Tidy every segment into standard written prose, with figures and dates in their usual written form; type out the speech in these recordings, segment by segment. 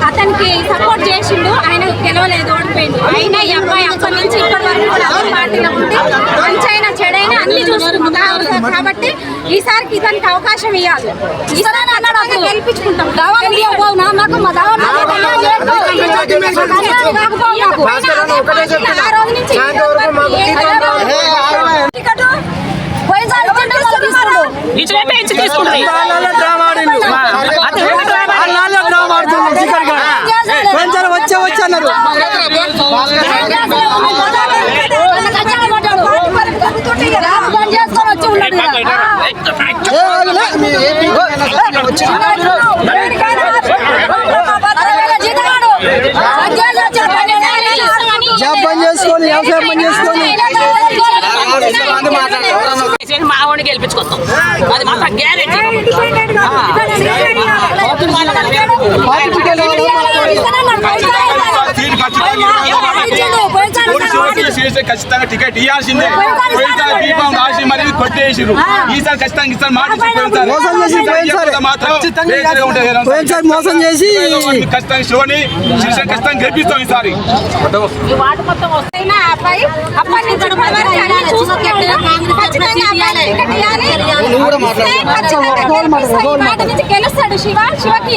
అతనికి సపోర్ట్ చేసిండు. ఆయన గెలవలేదు, ఓడిపోయింది. అయినా ఈ అబ్బాయి అప్పటి నుంచి ఇప్పటి వరకు కూడా పార్టీలో ఉంటే మంచైనా చెడైనా అన్ని చూసుకుంటాం. కాబట్టి ఈసారికి ఇతనికి అవకాశం ఇవ్వాలి. గెలిపించుకుంటాం. మా వాడిని గెలిపించుకొస్తాం. అది మాత్రం గ్యారెంటీ. ఖచ్చితంగా టికెట్ ఇవ్వాల్సిందే. దీపం రాసి మరి కొట్టేసిరు. ఈసారి ఖచ్చితంగా ఇస్తారు. మాట మోసం చేసి ఖచ్చితంగా శివని ఖచ్చితంగా గెలిపిస్తాం ఈసారి. గెలుస్తాడు. శివకి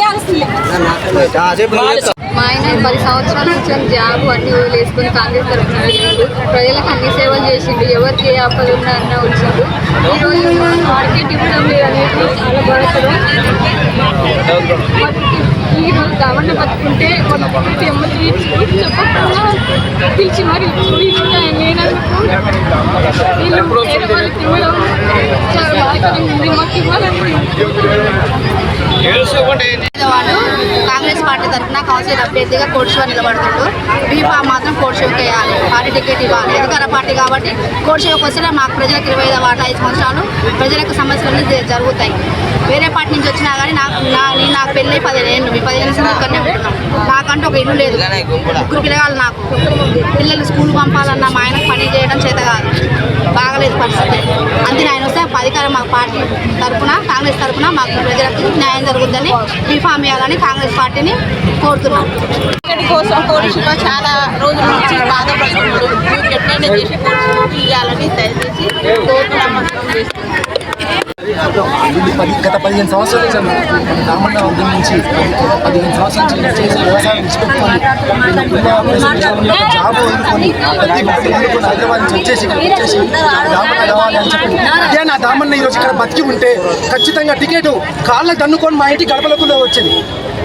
మా ఆయన 10 సంవత్సరాల నుంచి జాబ్ అన్ని వదిలేసుకుని కాంగ్రెస్ తరఫున వచ్చిండు. ప్రజలకు అన్ని సేవలు చేసిండు. ఎవరికి ఏ ఆపద ఉన్నా అన్న వచ్చిండు. ఈరోజు మార్కెట్ ఇవ్వడం లేదు అనేది చాలా బాధపడం. ఈరోజు గవర్న బతుకుంటే చెప్పకుండా పిలిచి మరి లేనందుకు వీళ్ళు వాళ్ళకి ఇవ్వడం చాలా బాధకరంగా ఉంది. మాకు ఇవ్వాలని వాడు కాంగ్రెస్ పార్టీ తరఫున కౌన్సిలర్ అభ్యర్థిగా కోడిశివ నిలబడుతుండు. బీఫా మాత్రం కోడిశివకి వేయాలి. పార్టీ టికెట్ ఇవ్వాలి. అధికార పార్టీ కాబట్టి కోడిశివకి వస్తే మాకు ప్రజలకు 25 వాటా 5 సంవత్సరాలు ప్రజలకు సమస్యలన్నీ జరుగుతాయి. వేరే పార్టీ నుంచి వచ్చినా కానీ నాకు పెళ్ళి 15 ఏళ్ళు. మీ 15 ఏళ్ళు ఇక్కడనే ఉంటున్నాం. నాకంటూ ఒక ఇల్లు లేదు. 3 పిల్లగాళ్ళు. నాకు పిల్లలు స్కూల్ పంపాలన్నా మా ఆయనకు పని చేయడం చేత కాదు. బాగలేదు పరిస్థితి. అందుకే ఆయన వస్తే అధికారం మా పార్టీ తరఫున కాంగ్రెస్ తరఫున మాకు ప్రజలకు న్యాయం జరుగుతుందని బీఫామ్ ఇవ్వాలని కాంగ్రెస్ పార్టీని కోరుతున్నాం. టికెట్ కోసం కోడిశివ చాలా రోజుల నుంచి బాధపడుతున్నాడు. ఎట్లయినా చేసి కోడిశివకి ఇవ్వాలని దయచేసి గత 15 సంవత్సరాలు రామన్న వర్గం నుంచి 15 సంవత్సరాల నుంచి చేసి వ్యవసాయం నిష్పెట్టుకొని జాబ్ వదులుకొని ప్రతి ఒక్కరు హైదరాబాద్ నుంచి వచ్చేసి రామన్న కావాలి అని చెప్పి ఇదే నా దామన్న ఈరోజు ఇక్కడ బతికి ఉంటే ఖచ్చితంగా టికెట్ కాళ్ళకు దన్నుకొని మా ఇంటి గడపలకుండా వచ్చేది.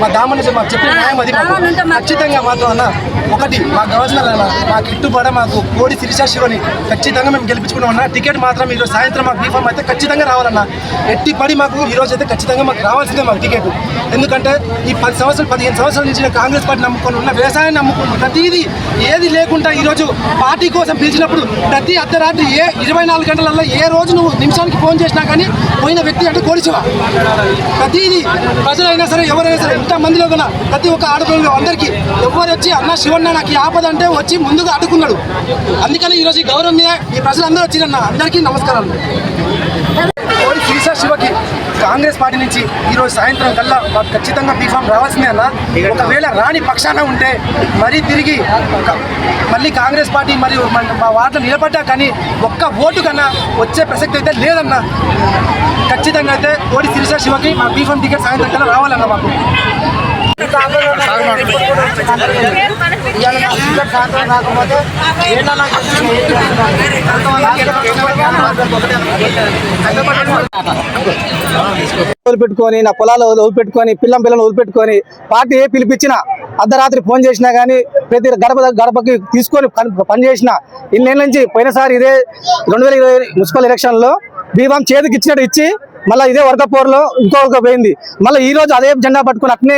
మా దామన్న మాకు చెప్పిన న్యాయం అది. ఖచ్చితంగా మాత్రం అన్న ఒకటి మాకు కావాల్సిన మాకు ఇట్టుబడ మాకు కోడి శిరీష శివని ఖచ్చితంగా మేము గెలిపించుకున్నాం అన్న. టికెట్ మాత్రం ఈరోజు సాయంత్రం మాకు బీఫామ్ అయితే ఖచ్చితంగా రావాలన్నా. ఎట్టి పడి మాకు ఈరోజు అయితే ఖచ్చితంగా మాకు రావాల్సిందే మాకు టికెట్. ఎందుకంటే ఈ 10 సంవత్సరాలు 15 సంవత్సరాల నుంచి కాంగ్రెస్ పార్టీ నమ్ముకొని ఉన్న వ్యవసాయాన్ని నమ్ముకున్న ప్రతిదీ ఏది లేకుండా ఈరోజు పార్టీ కోసం పిలిచినప్పుడు ప్రతి అర్ధరాత్రి 24 గంటలలో ఏ రోజు నువ్వు నిమిషానికి ఫోన్ చేసినా కానీ పోయిన వ్యక్తి అంటే కోడిశివ. ప్రతిదీ ప్రజలైనా సరే ఎవరైనా సరే ఇంతమందిలో కన్నా ప్రతి ఒక్క ఆడపిల్లలు అందరికీ ఎవరు వచ్చి అన్న శివన్న నాకు ఆపద అంటే వచ్చి ముందుగా అడ్డుకున్నాడు. అందుకని ఈరోజు ఈ గౌరవం మీద ఈ ప్రజలందరూ వచ్చిరన్న. అందరికీ నమస్కారాలు. కోడి శిరీష శివకి కాంగ్రెస్ పార్టీ నుంచి ఈరోజు సాయంత్రం కల్లా మాకు ఖచ్చితంగా బీఫామ్ రావాల్సిందే అన్న. ఒకవేళ రాని పక్షాన ఉంటే మరీ తిరిగి మళ్ళీ కాంగ్రెస్ పార్టీ మరియు మా వార్డులో నిలబడ్డా కానీ ఒక్క ఓటు కన్నా వచ్చే ప్రసక్తి అయితే లేదన్న. ఖచ్చితంగా అయితే కోడి శిరీష శివకి మా బీఫామ్ టికెట్ సాయంత్రం కల్లా రావాలన్న మాకు. వదిలిపెట్టుకొని నా పొలాలు వదిలిపెట్టుకొని పిల్లలను వదిలిపెట్టుకొని పార్టీ ఏ పిలిపించినా అర్ధరాత్రి ఫోన్ చేసినా కానీ ప్రతి గడపకి తీసుకొని పని చేసిన ఇన్నేళ్ళ నుంచి పోయినసారి ఇదే 2020 మున్సిపల్ ఎలక్షన్లో బీబాం చేతికి ఇచ్చినట్టు ఇచ్చి మళ్ళీ ఇదే వర్గపోరులో ఇంకొక పోయింది. మళ్ళీ ఈ రోజు అదే జెండా పట్టుకుని అట్నే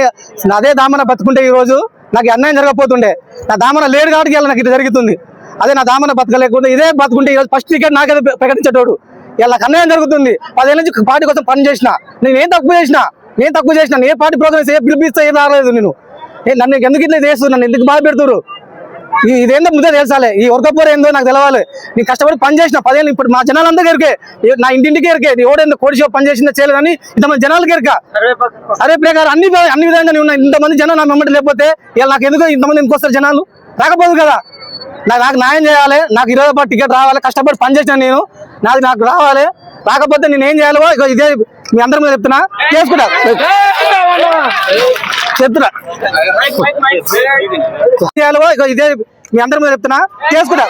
అదే దామన బతుకుంటే ఈ రోజు నాకు అన్యాయం జరగకపోతుండే. నా దామన లేడు కాబట్టి నాకు ఇది జరుగుతుంది. అదే నా దామన బతకలేకుండా ఇదే బతుకుంటే ఈరోజు ఫస్ట్ టికెట్ నాకే ప్రకటించేటోడు. ఇలా నాకు అన్యాయం జరుగుతుంది. 10 ఏళ్ళ నుంచి పార్టీ కోసం పని చేసిన నేను ఏం తక్కువ చేసిన ఏ పార్టీ ప్రోగ్రామ్స్ ఏ పిలిపిస్తా ఏం రాలేదు. నన్ను ఎందుకు ఇట్లా చేస్తున్నారు, నన్ను ఎందుకు బాధ పెడుతున్నారు? ఇదేందో ముందే తెలుసాలి, ఈ వర్గపోరు ఏందో నాకు తెలవాలి. నేను కష్టపడి పని చేసిన 10 ఏళ్ళు. ఇప్పుడు మా జనాలందరికీ ఎరికే, నా ఇంటింటికి ఎరికే ఎవడేందో కోడి షో పని చేసిందో చేయలేదని ఇంతమంది జనాలకి ఎరిక. సరే ప్రకారం అన్ని విధంగా ఉన్నా ఇంతమంది జనం నా వెంబడి లేకపోతే ఇలా నాకు ఎందుకు ఇంతమంది ఎందుకు వస్తారు జనాలు? రాకపోదు కదా. నాకు న్యాయం చేయాలి, నాకు 20 టికెట్ రావాలి, కష్టపడి పని చేసిన నేను నాకు రావాలి. రాకపోతే నేను ఏం చేయాలో ఇదే మీ అందరి మీద చెప్తున్నా, చేసుకుంటా ఇదే మీ అందరి మీద చెప్తున్నా, చేసుకుంటా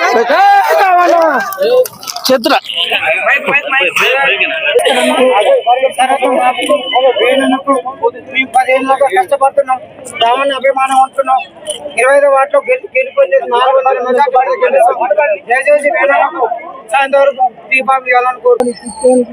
కష్టపడుతున్నాం, రామని అభిమానం ఉంటున్నాం. 25 వాటిలో గెలిపోయింది 400 మెజార్టీ గెలుస్తాం. దయచేసి వేణుకు సాయంత్రం వరకు దీపావళి ఇవ్వాలని కోరుకుంటున్నాం.